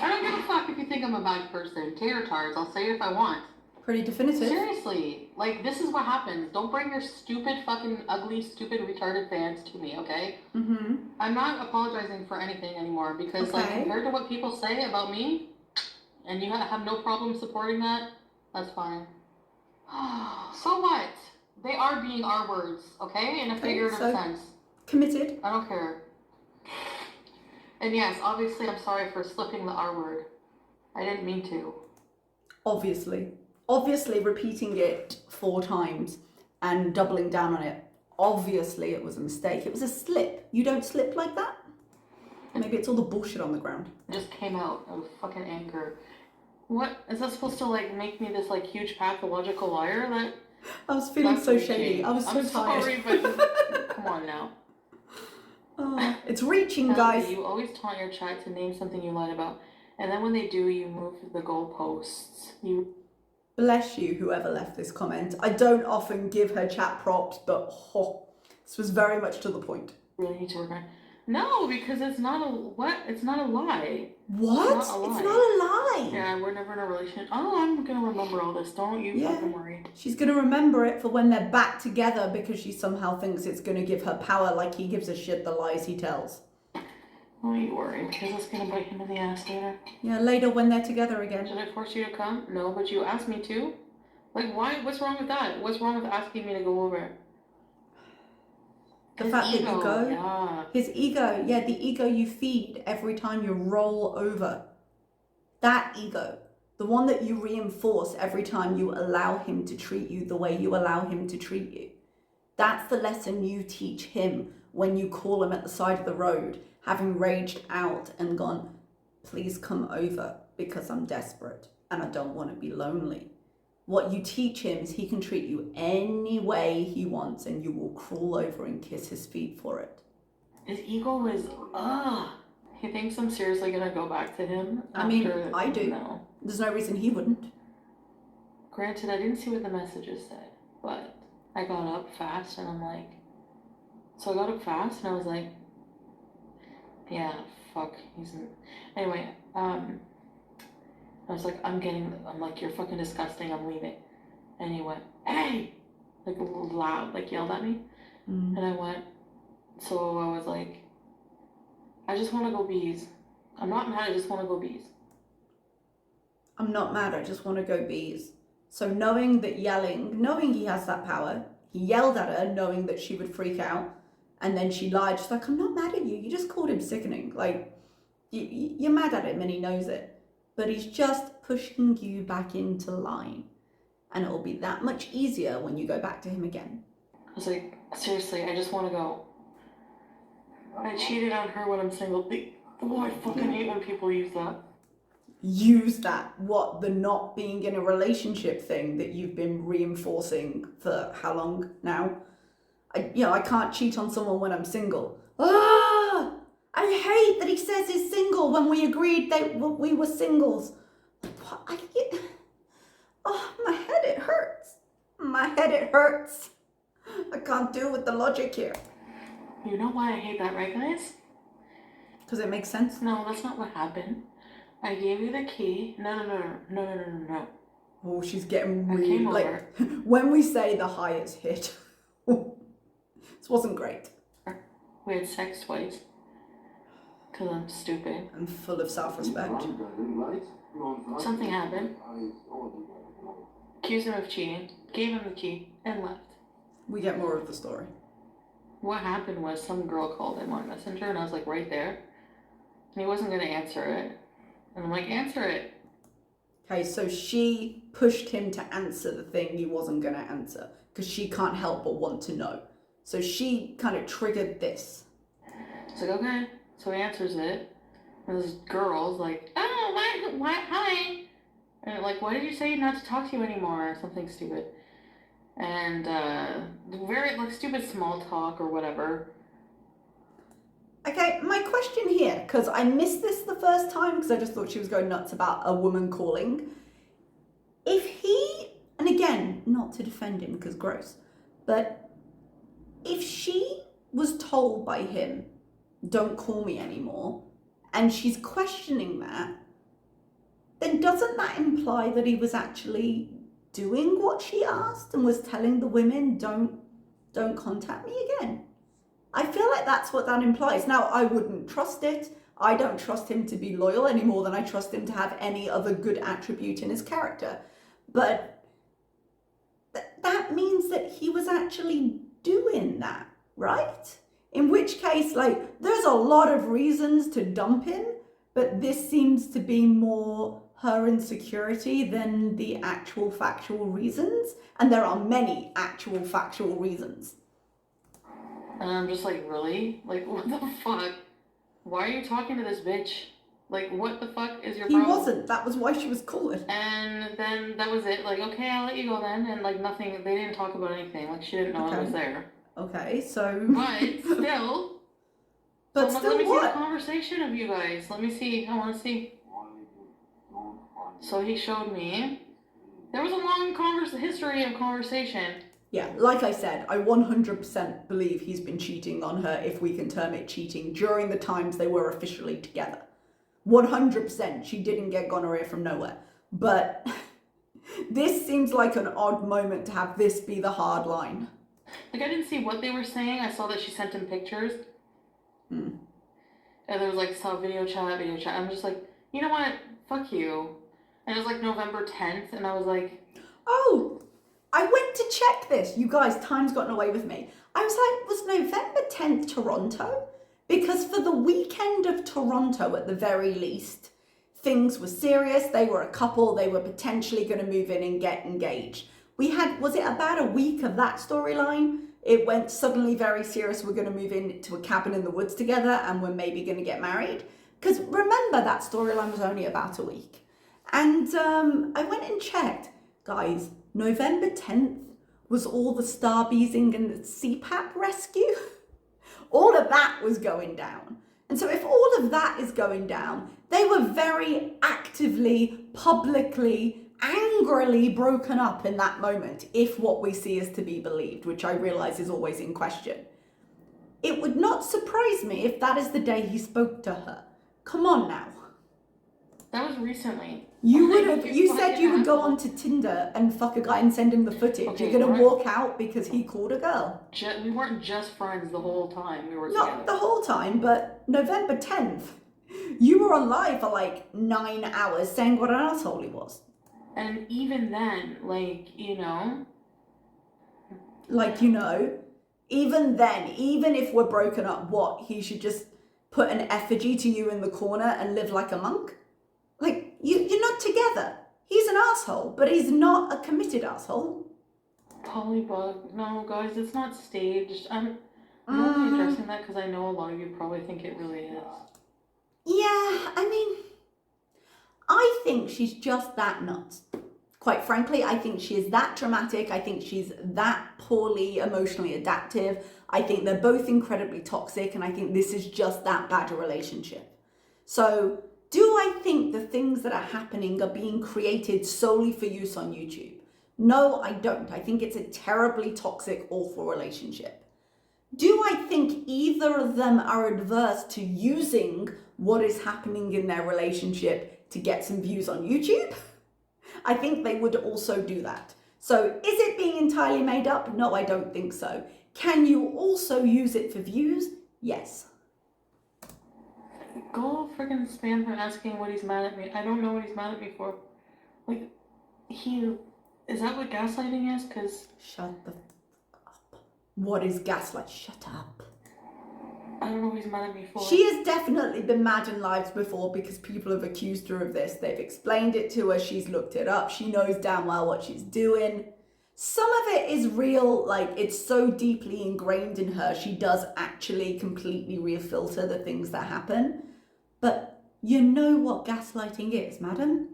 I don't give a fuck if you think I'm a bad person. Tater tarts, I'll say it if I want.
Pretty definitive.
Seriously, like, this is what happens. Don't bring your stupid, fucking, ugly, stupid, retarded fans to me, okay?
Mm-hmm.
I'm not apologizing for anything anymore because, like,
Okay.
compared to what people say about me, and you have no problem supporting that, that's fine. So what? They are being our words, okay? In a figurative sense.
Committed.
I don't care. And yes, obviously I'm sorry for slipping the R word. I didn't mean to.
Obviously. Obviously repeating it 4 times and doubling down on it. Obviously it was a mistake. It was a slip. You don't slip like that? Maybe it's all the bullshit on the ground.
It just came out of fucking anger. What? Is that supposed to, like, make me this, like, huge pathological liar?
I was feeling so shady. I was so
I'm
tired.
sorry, but come on now.
Oh, it's reaching,
Ellie,
guys.
you always taunt your chat to name something you lied about. And then when they do, you move the goalposts. You...
Bless you, whoever left this comment. I don't often give her chat props, but this was very much to the point.
Really need to work on... No, because it's not a... What? It's not a lie.
What?
It's not a lie.
It's not a lie.
Yeah, we're never in a relationship. Oh, I'm gonna remember all this. Don't you fucking worry.
She's gonna remember it for when they're back together because she somehow thinks it's gonna give her power, like he gives a shit the lies he tells.
Don't you worry, because it's gonna bite him in the ass later.
Yeah, later when they're together again.
Should I force you to come? No, but you asked me to. Like, why? What's wrong with that? What's wrong with asking me to go over?
The fact that you go,
yeah.
His ego, yeah, the ego you feed every time you roll over. That ego, the one that you reinforce every time you allow him to treat you the way you allow him to treat you. That's the lesson you teach him when you call him at the side of the road, having raged out and gone, please come over because I'm desperate and I don't want to be lonely. What you teach him is he can treat you any way he wants and you will crawl over and kiss his feet for it.
His ego is, He thinks I'm seriously gonna go back to him.
I mean, I do.
No.
There's no reason he wouldn't.
Granted, I didn't see what the messages said, but I got up fast and I'm like, so I got up fast and I was like, yeah, fuck, anyway, I was like, I'm like, you're fucking disgusting, I'm leaving. And he went, hey! Like, loud, like, yelled at me. And I went, so I was like, I just want to go bees. I'm not mad, I just want to go bees.
I'm not mad, I just want to go bees. So knowing he has that power, he yelled at her knowing that she would freak out. And then she lied. She's like, I'm not mad at you. You just called him sickening. Like, you're mad at him and he knows it. But he's just pushing you back into line. And it'll be that much easier when you go back to him again.
I was like, seriously, I just want to go. I cheated on her when I'm single. I fucking hate when people use that.
Use that? What, the not being in a relationship thing that you've been reinforcing for how long now? I can't cheat on someone when I'm single. I hate that he says he's single when we agreed that we were singles. My head, it hurts. My head, it hurts. I can't deal with the logic here.
You know why I hate that, right, guys?
Because it makes sense?
No, that's not what happened. I gave you the key. No.
Oh, she's getting really, like, when we say the highest hit, this wasn't great.
We had sex twice. Because I'm stupid.
I'm full of self-respect.
Something happened. Accused him of cheating. Gave him the key. And left.
We get more of the story.
What happened was some girl called him on Messenger and I was like right there. And he wasn't going to answer it. And I'm like, answer it.
Okay, so she pushed him to answer the thing he wasn't going to answer. Because she can't help but want to know. So she kind of triggered this.
It's like, okay. So he answers it. And this girl's like, oh, why, hi. And like, why did you say not to talk to you anymore? Or something stupid. And very like stupid small talk or whatever.
Okay, my question here, because I missed this the first time because I just thought she was going nuts about a woman calling. If he, and again, not to defend him because gross, but if she was told by him, don't call me anymore, and she's questioning that, then doesn't that imply that he was actually doing what she asked and was telling the women, don't contact me again? I feel like that's what that implies. Now, I wouldn't trust it. I don't trust him to be loyal any more than I trust him to have any other good attribute in his character. But that means that he was actually doing that, right? In which case, like, there's a lot of reasons to dump him, but this seems to be more her insecurity than the actual factual reasons. And there are many actual factual reasons.
And I'm just like, really? Like, what the fuck? why are you talking to this bitch? Like, what the fuck is your
He
problem?
wasn't. That was why she was calling.
And then that was it. Like, okay, I'll let you go then. And like nothing, they didn't talk about anything. Like, she didn't know I was there.
Okay, so.
But still.
But
so
still,
let me
what?
see the conversation of you guys. Let me see. I want to see. So he showed me. There was a long history of conversation.
Yeah, like I said, I 100% believe he's been cheating on her, if we can term it cheating, during the times they were officially together. 100%. She didn't get gonorrhea from nowhere. But this seems like an odd moment to have this be the hard line.
Like, I didn't see what they were saying. I saw that she sent him pictures. And there was like, saw video chat. I'm just like, you know what? Fuck you. And it was like November 10th. And I was like,
oh, I went to check this. You guys, time's gotten away with me. I was like, was November 10th Toronto? Because for the weekend of Toronto, at the very least, things were serious. They were a couple. They were potentially going to move in and get engaged. We had, was it about a week of that storyline? It went suddenly very serious. We're going to move into a cabin in the woods together and we're maybe going to get married. Because remember, that storyline was only about a week. And I went and checked. Guys, November 10th was all the starbeezing and the CPAP rescue. All of that was going down. And so if all of that is going down, they were very actively, publicly, angrily broken up in that moment, if what we see is to be believed, which I realize is always in question. It would not surprise me if that is the day he spoke to her. Come on now.
that was recently.
You would have. You said you would go onto Tinder and fuck a guy and send him the footage.
Okay,
You're gonna walk out because he called a girl.
We weren't just friends the whole time. We were
Not
together.
the whole time, but November 10th, you were on live for like 9 hours saying what an asshole he was.
And even then,
even then, even if we're broken up, what, he should just put an effigy to you in the corner and live like a monk? Like, you're not together. He's an asshole, but he's not a committed asshole.
Polybug. No, guys, it's not staged. I'm only addressing that because I know a lot of you probably think it really is.
Yeah, I mean, I think she's just that nuts. Quite frankly, I think she is that dramatic. I think she's that poorly emotionally adaptive. I think they're both incredibly toxic, and I think this is just that bad a relationship. So, do I think the things that are happening are being created solely for use on YouTube? No, I don't. I think it's a terribly toxic, awful relationship. Do I think either of them are adverse to using what is happening in their relationship to get some views on YouTube? I think they would also do that. So is it being entirely made up? No, I don't think so. Can you also use it for views? Yes.
Go friggin' spam him asking what he's mad at me. I don't know what he's mad at me for. Like, is that what gaslighting is? Because
Shut the up. What is gaslight? Shut up.
I don't know what he's mad at me for.
She has definitely been mad in lives before because people have accused her of this. They've explained it to her. She's looked it up. She knows damn well what she's doing. Some of it is real, like it's so deeply ingrained in her. She does actually completely refilter the things that happen. But you know what gaslighting is, madam?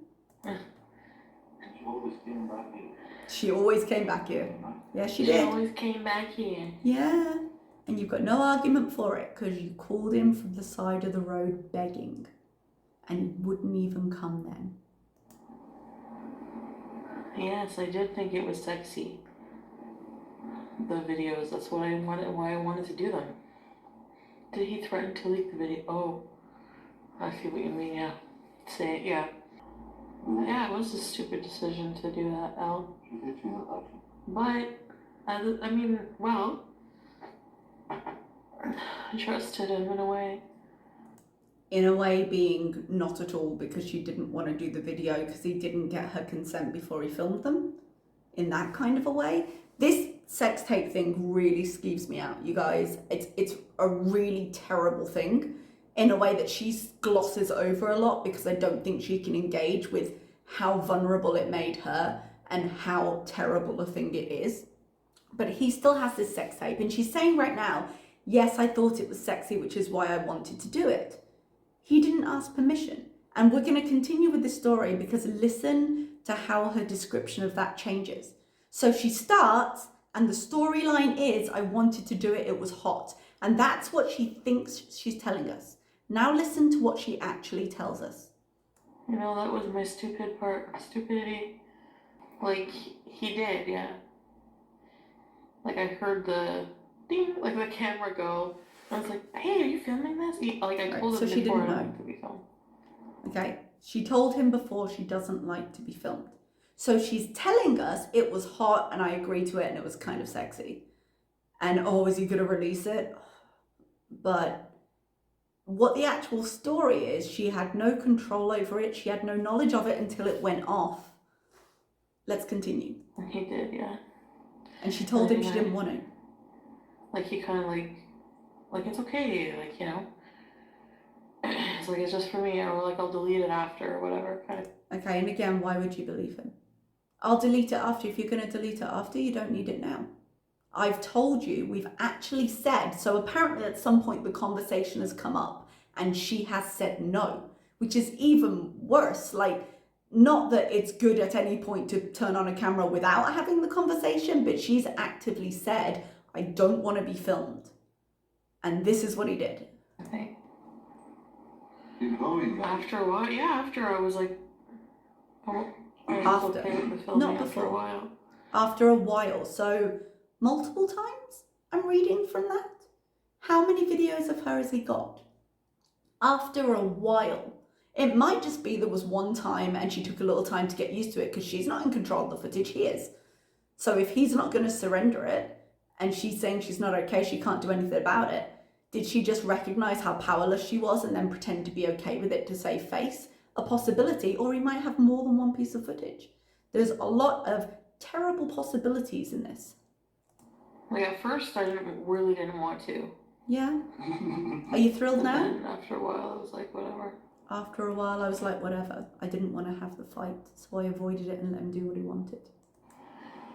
She always came back here.
She always came back here. Yeah, she did.
She always came back here.
Yeah. And you've got no argument for it because you called him from the side of the road begging. And he wouldn't even come then.
Yes, I did think it was sexy. The videos, that's what why I wanted to do them. Did he threaten to leak the video? Oh, I see what you mean, yeah. Say it, yeah. Yeah, it was a stupid decision to do that, Al.
She said she was like
But, I mean, well, I trusted him in a way.
In a way being not at all, because she didn't want to do the video because he didn't get her consent before he filmed them. In that kind of a way. This sex tape thing really skeeves me out, you guys. It's a really terrible thing in a way that she glosses over a lot because I don't think she can engage with how vulnerable it made her and how terrible a thing it is. But he still has this sex tape and she's saying right now Yes, I thought it was sexy, which is why I wanted to do it. He didn't ask permission. And we're going to continue with this story because listen to how her description of that changes. So she starts, and the storyline is, I wanted to do it, it was hot. And that's what she thinks she's telling us. Now listen to what she actually tells us.
You know, that was my stupid part. Stupidity. Like, he did, yeah. Like, I heard the ding, like the camera go. I was like, hey, are you filming this? I told him before I don't like to be filmed.
Okay, she told him before she doesn't like to be filmed. So she's telling us it was hot and I agreed to it and it was kind of sexy. And oh, is he going to release it? But what the actual story is, she had no control over it. She had no knowledge of it until it went off. Let's continue.
He did, yeah.
And she told him she didn't want it.
Like, he kind of like, it's okay, like, you know. It's like, it's just for me, or like, I'll delete it after, or whatever, kind of.
Okay, and again, why would you believe him? I'll delete it after. If you're going to delete it after, you don't need it now. I've told you, we've actually said, so apparently at some point the conversation has come up and she has said no, which is even worse. Like, not that it's good at any point to turn on a camera without having the conversation, but she's actively said, I don't want to be filmed. And this is what he did.
Okay.
Involving that.
After a while, yeah, after I was like, oh, I was
After,
okay with the filming
not
after
before.
a while.
After a while, so multiple times I'm reading from that. How many videos of her has he got? After a while. It might just be there was one time and she took a little time to get used to it because she's not in control of the footage, he is. So if he's not going to surrender it and she's saying she's not okay, she can't do anything about it, did she just recognize how powerless she was and then pretend to be okay with it to save face? A possibility, or he might have more than one piece of footage. There's a lot of terrible possibilities in this.
Like, at first, I really didn't want to.
Yeah? Are you thrilled
But
now?
then after a while, I was like, whatever.
After a while, I was like, whatever. I didn't want to have the fight, so I avoided it and let him do what he wanted.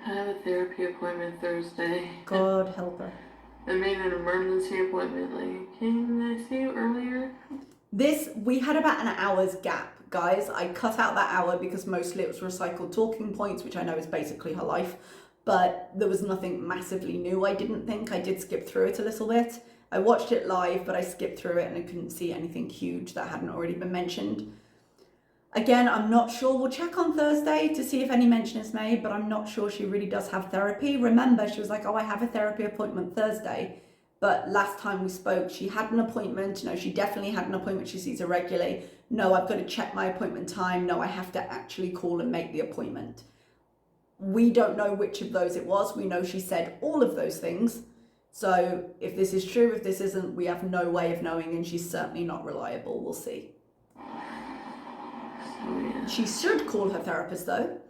I have a therapy appointment Thursday.
God help her.
I made an emergency appointment. Like, can I see you earlier?
We had about an hour's gap, guys. I cut out that hour because mostly it was recycled talking points, which I know is basically her life. But there was nothing massively new, I didn't think. I did skip through it a little bit. I watched it live, but I skipped through it and I couldn't see anything huge that hadn't already been mentioned. Again, I'm not sure. We'll check on Thursday to see if any mention is made, but I'm not sure she really does have therapy. Remember, she was like, oh, I have a therapy appointment Thursday. But last time we spoke, she had an appointment. No, she definitely had an appointment. She sees her regularly. No, I've got to check my appointment time. No, I have to actually call and make the appointment. We don't know which of those it was. We know she said all of those things. So if this is true, if this isn't, we have no way of knowing, and she's certainly not reliable. We'll see. She should call her therapist though,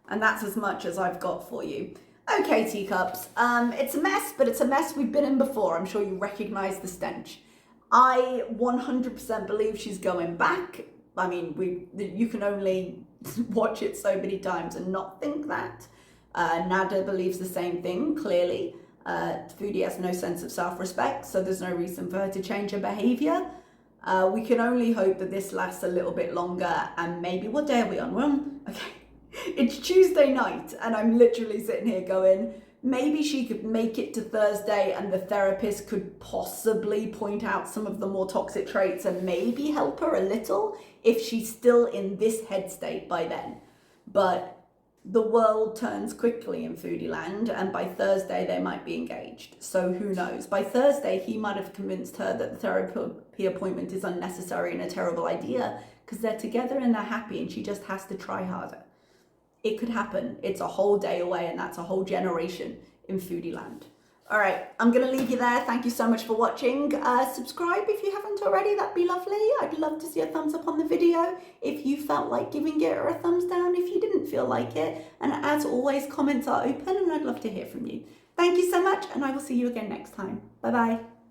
and that's as much as I've got for you. Okay, teacups. It's a mess, but it's a mess we've been in before. I'm sure you recognise the stench. I 100% believe she's going back. I mean, you can only watch it so many times and not think that. Nada believes the same thing, clearly. Foodie has no sense of self-respect, so there's no reason for her to change her behaviour. We can only hope that this lasts a little bit longer, and maybe, what day are we on? We're on, okay, it's Tuesday night, and I'm literally sitting here going, maybe she could make it to Thursday and the therapist could possibly point out some of the more toxic traits and maybe help her a little if she's still in this head state by then. But the world turns quickly in Foodie Land, and by Thursday they might be engaged. So who knows? By Thursday he might have convinced her that the therapy appointment is unnecessary and a terrible idea because they're together and they're happy and she just has to try harder. It could happen. It's a whole day away, and that's a whole generation in Foodie Land. All right, I'm going to leave you there. Thank you so much for watching. Subscribe if you haven't already. That'd be lovely. I'd love to see a thumbs up on the video if you felt like giving it, or a thumbs down if you didn't feel like it. And as always, comments are open and I'd love to hear from you. Thank you so much, and I will see you again next time. Bye-bye.